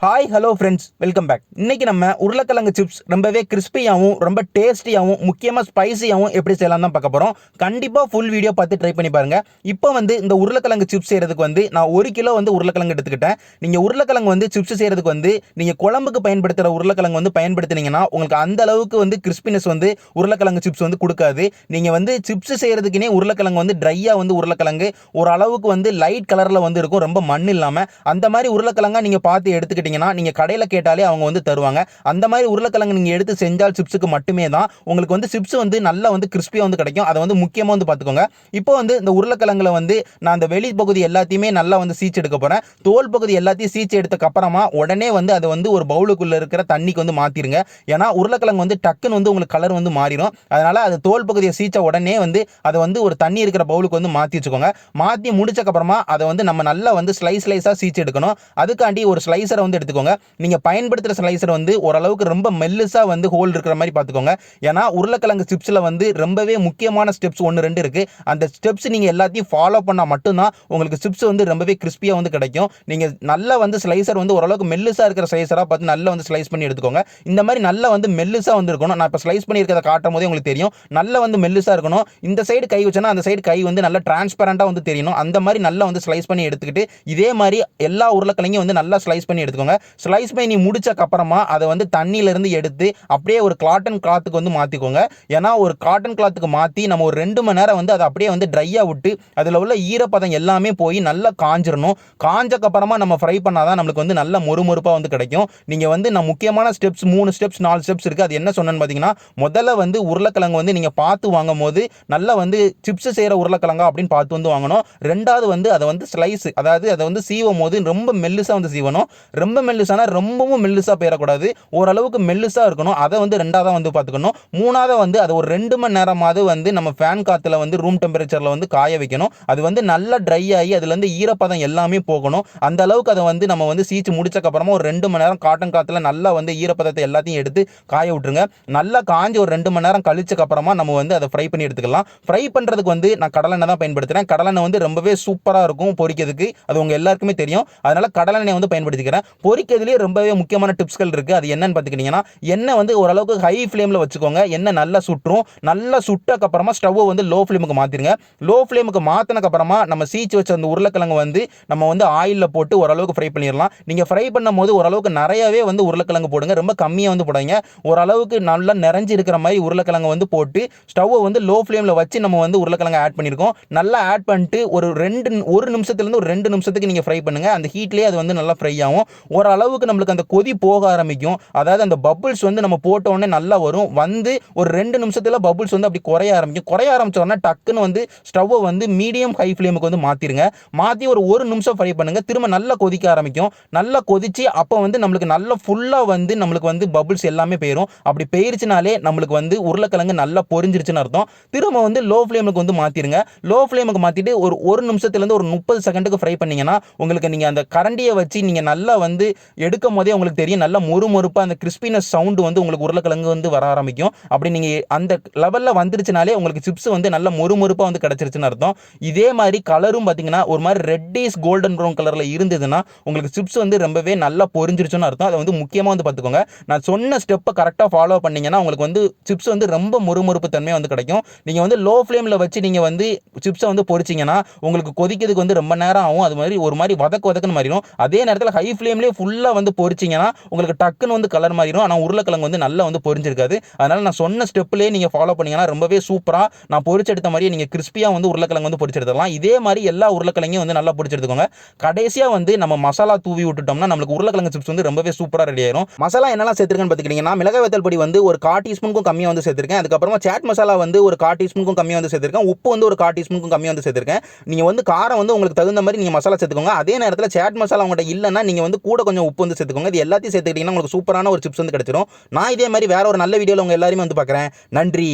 Hi hello friends, welcome back. இன்னைக்கு நம்ம உருளைக்கிழங்கு சிப்ஸ் ரொம்பவே கிறிஸ்பியாகவும் ரொம்ப டேஸ்டியாகவும் முக்கியமாக ஸ்பைசியாகவும் எப்படி செய்யலாம் தான் பார்க்க போகிறோம். கண்டிப்பாக ஃபுல் வீடியோ பார்த்து ட்ரை பண்ணி பாருங்கள். இப்போ இந்த உருளைக்கிழங்கு சிப்ஸ் செய்கிறதுக்கு நான் 1 கிலோ உருளைக்கிழங்கு எடுத்துக்கிட்டேன். நீங்கள் உருளைக்கிழங்கு சிப்ஸ் செய்கிறதுக்கு நீங்கள் குழம்புக்கு பயன்படுத்துகிற உருளைக்கிழங்கு பயன்படுத்தினீங்கன்னா உங்களுக்கு அந்த அளவுக்கு கிறிஸ்பினஸ் உருளைக்கிழங்கு சிப்ஸ் கொடுக்காது. நீங்கள் சிப்ஸ் செய்கிறதுக்குனே உருளைக்கிழங்கு ட்ரையாக உருளைக்கிழங்கு ஒரு அளவுக்கு லைட் கலரில் இருக்கும், ரொம்ப மண் இல்லாமல். அந்த மாதிரி உருளைக்கிழங்கா நீங்கள் பார்த்து எடுத்துக்கிட்டு நீங்க கடையில கேட்டாலே அவங்க தருவாங்க. அந்த மாதிரி உருளைக்கிழங்கு நீங்க எடுத்து செஞ்சால் சிப்ஸ்க்கு மட்டுமே தான் உங்களுக்கு சிப்ஸ் நல்லா கிறிஸ்பியா கிடைக்கும். அதை முக்கியமா பாத்துக்கோங்க. இப்போ இந்த உருளைக்கிழங்குல நான் அந்த வெளி பகுதி எல்லாத்தையுமே நல்லா சீச்சு எடுக்க போறேன். தோல் பகுதி எல்லாத்தையும் சீச்சு எடுத்ததுக்கு அப்புறமா உடனே அதை ஒரு பவுலுக்குள்ள இருக்கிற தண்ணிக்கு மாத்திருங்க. ஏன்னா உருளைக்கிழங்கு டக்குன்னு உங்களுக்கு கலர் மாறிடும். அதனால அது தோல் பகுதியை சீச்ச உடனே அதை ஒரு தண்ணி இருக்கிற பவுலுக்கு மாத்தி வச்சுக்கோங்க. மாத்தி முடிச்சக்கு அப்புறமா அதை நம்ம நல்லா ஸ்லைஸ் ஸ்லைஸா சீச்சு எடுக்கணும். அதுக்காண்டி ஒரு ஸ்லைசரை எடுத்துக்கோங்க. நீங்க பயன்படுத்துற ஸ்லைசர் ஓரளவுக்கு ரொம்ப மெல்லிசா ஹோல் இருக்கிற மாதிரி பாத்துக்கோங்க. ஏன்னா உருளைக்கிழங்கு சிப்ஸ்ல ரொம்பவே முக்கியமான ஸ்டெப்ஸ் 1-2 இருக்கு. அந்த ஸ்டெப்ஸ் நீங்க எல்லாத்தையும் ஃபாலோ பண்ணா மட்டும்தான் உங்களுக்கு சிப்ஸ் ரொம்பவே கிறிஸ்பியா கிடைக்கும். நீங்க நல்லா ஸ்லைசர் ஓரளவுக்கு மெல்லிசா இருக்கிற ஸ்லைசரா பார்த்து நல்லா ஸ்லைஸ் பண்ணி எடுத்துக்கோங்க. இந்த மாதிரி நல்லா மெல்லிசா இருக்கணும். நான் இப்ப ஸ்லைஸ் பண்ணி இருக்கிறத காட்டும் போதே உங்களுக்கு தெரியும். நல்லா மெல்லிசா இருக்கணும். இந்த சைடு கை வச்சனா அந்த சைடு கை நல்லா டிரான்ஸ்பரண்டா தெரியணும். அந்த மாதிரி நல்லா ஸ்லைஸ் பண்ணி எடுத்துக்கிட்டு இதே மாதிரி எல்லா உருளைக்கிழங்கையும் நல்லா ஸ்லைஸ் பண்ணி எடுத்துக்கோங்க. ஸ்லைஸ் பண்ணி முடிச்சக்கு அப்புறமா அதை தண்ணியில இருந்து எடுத்து அப்படியே ஒரு காட்டன் கிளாத்துக்கு மாத்திக்கோங்க. ஏன்னா ஒரு காட்டன் கிளாத்துக்கு மாத்தி நம்ம ஒரு 2 மணி நேரம் அதை அப்படியே ட்ரையா விட்டு அதுல உள்ள ஈரப்பதம் எல்லாமே போய் நல்லா காஞ்சிரணும். காஞ்சக்கு அப்புறமா நம்ம ஃப்ரை பண்ணாதான் நம்மளுக்கு நல்ல மொறுமொறுப்பா கிடைக்கும். நீங்க நான் முக்கியமான ஸ்டெப்ஸ் 3 ஸ்டெப்ஸ் 4 ஸ்டெப்ஸ் இருக்கு. அது என்ன சொன்னேன்னு பாத்தீங்கன்னா, முதல்ல உருளைக்கிழங்கு நீங்க பார்த்து வாங்கும் போது நல்லா சிப்ஸ் செய்யற உருளைக்கிழங்கா அப்படின்னு பார்த்து வாங்கணும். ரெண்டாவது அதை ஸ்லைஸ், அதாவது அதை சீவும் போது ரொம்ப மெல்லிசா சீவணும். ரொம்ப மெல்லிசானா ரொம்பவும் மெல்லிசா போயிடக்கூடாது, ஓரளவுக்கு மெல்லிசா இருக்கணும். அதை ரெண்டாவதா பார்த்துக்கணும். மூணாவது அதை ஒரு 2 மணி நேரமாவது நம்ம ஃபேன் காத்துல ரூம் டெம்பரேச்சர்ல காய வைக்கணும். அது நல்லா ட்ரை ஆகி அதுல இருந்து ஈரப்பதம் எல்லாமே போகணும். அந்த அளவுக்கு அதை நம்ம சீச்சு முடிச்சக்கு அப்புறமா ஒரு 2 மணி நேரம் காட்டன் காத்துல நல்லா ஈரப்பதத்தை எல்லாத்தையும் எடுத்து காய விட்டுருங்க. நல்லா காஞ்சி ஒரு 2 மணி நேரம் கழிச்சக்கு அப்புறமா நம்ம அதை ஃப்ரை பண்ணி எடுத்துக்கலாம். ஃப்ரை பண்றதுக்கு நான் கடலெண்ணெய் தான் பயன்படுத்துறேன். கடலெண்ணெய் ரொம்பவே சூப்பரா இருக்கும் பொரிக்கிறதுக்கு. அது உங்க எல்லாருக்குமே தெரியும். அதனால கடலெண்ணெய் பயன்படுத்திக்கிறேன். பொரிக்கிறதுலேயே ரொம்பவே முக்கியமான டிப்ஸ்கள் இருக்கு. அது என்னன்னு பார்த்துக்கிட்டீங்கன்னா, எண்ணெய் ஓரளவுக்கு ஹை ஃப்ளேமில் வச்சுக்கோங்க. எண்ணெய் நல்லா சுற்றும். நல்லா சுட்டக்கு அப்புறமா ஸ்டவ் லோ ஃப்ளேமுக்கு மாத்திருங்க. லோ ஃப்ளேமுக்கு மாத்தினக்கு அப்புறமா நம்ம சீச்சு வச்ச அந்த உருளைக்கிழங்கு நம்ம ஆயிலில் போட்டு ஓரளவுக்கு ஃப்ரை பண்ணிடலாம். நீங்க ஃப்ரை பண்ணும் போது ஓரளவுக்கு நிறையவே உருளைக்கிழங்கு போடுங்க. ரொம்ப கம்மியாக போடுங்க. ஓரளவுக்கு நல்லா நிறைஞ்சு இருக்கிற மாதிரி உருளைக்கிழங்கு போட்டு ஸ்டவ் லோ ஃப்ளேமில் வச்சு நம்ம உருளைக்கிழங்கு ஆட் பண்ணியிருக்கோம். நல்லா ஆட் பண்ணிட்டு ஒரு 1 நிமிஷத்துலேருந்து ஒரு 2 நிமிஷத்துக்கு நீங்க ஃப்ரை பண்ணுங்க. அந்த ஹீட்லேயே அது நல்லா ஃப்ரை ஆகும். ஓரளவுக்கு நம்மளுக்கு அந்த கொதி போக ஆரம்பிக்கும். அதாவது அந்த பபிள்ஸ் நம்ம போட்ட உடனே நல்லா வரும். ஒரு 2 நிமிஷத்துல பபிள்ஸ் அப்படி குறைய ஆரம்பிக்கும். குறைய ஆரம்பிச்ச உடனே டக்குன்னு ஸ்டவ் மீடியம் ஹை ஃப்ளேமுக்கு மாத்திருங்க. மாத்தி ஒரு 1 நிமிஷம் ஃப்ரை பண்ணுங்க. திரும்ப நல்லா கொதிக்க ஆரம்பிக்கும். நல்லா கொதிச்சு அப்போ நம்மளுக்கு நல்லா ஃபுல்லா நம்மளுக்கு பபிள்ஸ் எல்லாமே போயிடும். அப்படி போயிருச்சுனாலே நம்மளுக்கு உருளைக்கிழங்கு நல்லா பொரிஞ்சிருச்சுன்னு அர்த்தம். திரும்ப லோ ஃப்ளேமுக்கு மாத்திருங்க. லோ ஃப்ளேமுக்கு மாத்திட்டு ஒரு 1 நிமிஷத்துல இருந்து ஒரு 30 செகண்டுக்கு ஃப்ரை பண்ணீங்கன்னா உங்களுக்கு நீங்க அந்த கரண்டியை வச்சு நீங்க நல்லா எடுக்கும் போதே உங்களுக்கு தெரியும். நல்ல மொறுமொறுப்பா அந்த கிறிஸ்பினஸ் சவுண்ட் உங்களுக்கு உருளைக்கிழங்கு வர ஆரம்பிக்கும். அப்படி நீங்க அந்த லெவல்ல வந்துருச்சுனாலே உங்களுக்கு சிப்ஸ் நல்ல மொறுமொறுப்பா கிடைச்சிருச்சுன்னு அர்த்தம். இதே மாதிரி கலரும் பாத்தீங்கன்னா ஒரு மாதிரி ரெட்டிஷ் கோல்டன் ப்ரௌன் கலர்ல இருந்ததுன்னா உங்களுக்கு சிப்ஸ் ரொம்பவே நல்லா பொரிஞ்சிருச்சுன்னு அர்த்தம். அதை முக்கியமா பார்த்துக்கோங்க. நான் சொன்ன ஸ்டெப்பை கரெக்டா ஃபாலோ பண்ணீங்கன்னா உங்களுக்கு சிப்ஸ் ரொம்ப மொறுமொறுப்பு தன்மை கிடைக்கும். நீங்க லோ ஃப்ளேம்ல வச்சு நீங்க சிப்ஸை பொரிச்சீங்கன்னா உங்களுக்கு கொதிக்கிறதுக்கு ரொம்ப நேரம் ஆகும். அது மாதிரி ஒரு மாதிரி வதக்குன்னு மாறிடும். அதே நேரத்தில் ஹை ஃப்ளேம்லேயே ஃபுல்லா பொரிச்சிங்கன்னா உங்களுக்கு டக்குன்னு கலர் மாறிடும். ஆனால் உருளைக்கிழங்கு நல்லா பொரிஞ்சிருக்காது. அதனால நான் சொன்ன ஸ்டெப்லேயே நீங்க ஃபாலோ பண்ணீங்கன்னா ரொம்பவே சூப்பரா நான் பொரிச்செடுத்த மாதிரியே நீங்க கிறிஸ்பியா உருளைக்கிழங்கு பொரிச்செடுத்துடலாம். இதே மாதிரி எல்லா உருளைக்கிழங்கையும் நல்லா பொரிச்செடுத்துக்கோங்க. கடைசியா நம்ம மசாலா தூவி விட்டுட்டோம்னா நம்மளுக்கு உருளைக்கிழங்கு சிப்ஸ் ரொம்பவே சூப்பரா ரெடி ஆயிரும். மசாலா என்னெல்லாம் சேர்த்திருக்கேன்னு பார்த்துக்கிட்டீங்கன்னா, மிளகாய் வத்தல் பொடி ஒரு 1/4 டீஸ்பூனுக்கும் கம்மியா சேர்த்திருக்கேன். அதுக்கப்புறமா சாட் மசாலா ஒரு 1/4 டீஸ்பூனுக்கும் கம்மியா சேர்த்திருக்கேன். உப்பு ஒரு 1/4 டீஸ்பூனுக்கும் கம்மியா சேர்த்திருக்கேன். நீங்க காரம் உங்களுக்கு தகுந்த மாதிரி நீங்க மசாலா சேர்த்துக்கோங்க. அதே நேரத்தில் சாட் மசாலா உங்கள்கிட்ட இல்லைன்னா நீங்க கூட கொஞ்சம் உப்பு சேர்த்துக்கோங்க. இது எல்லாத்தையும் சேர்த்துக்கிட்டீங்கன்னா உங்களுக்கு சூப்பரான ஒரு சிப்ஸ் கிடைச்சிரும். நான் இதே மாதிரி வேற ஒரு நல்ல வீடியோல உங்க எல்லாரையும் பார்க்குறேன். நன்றி.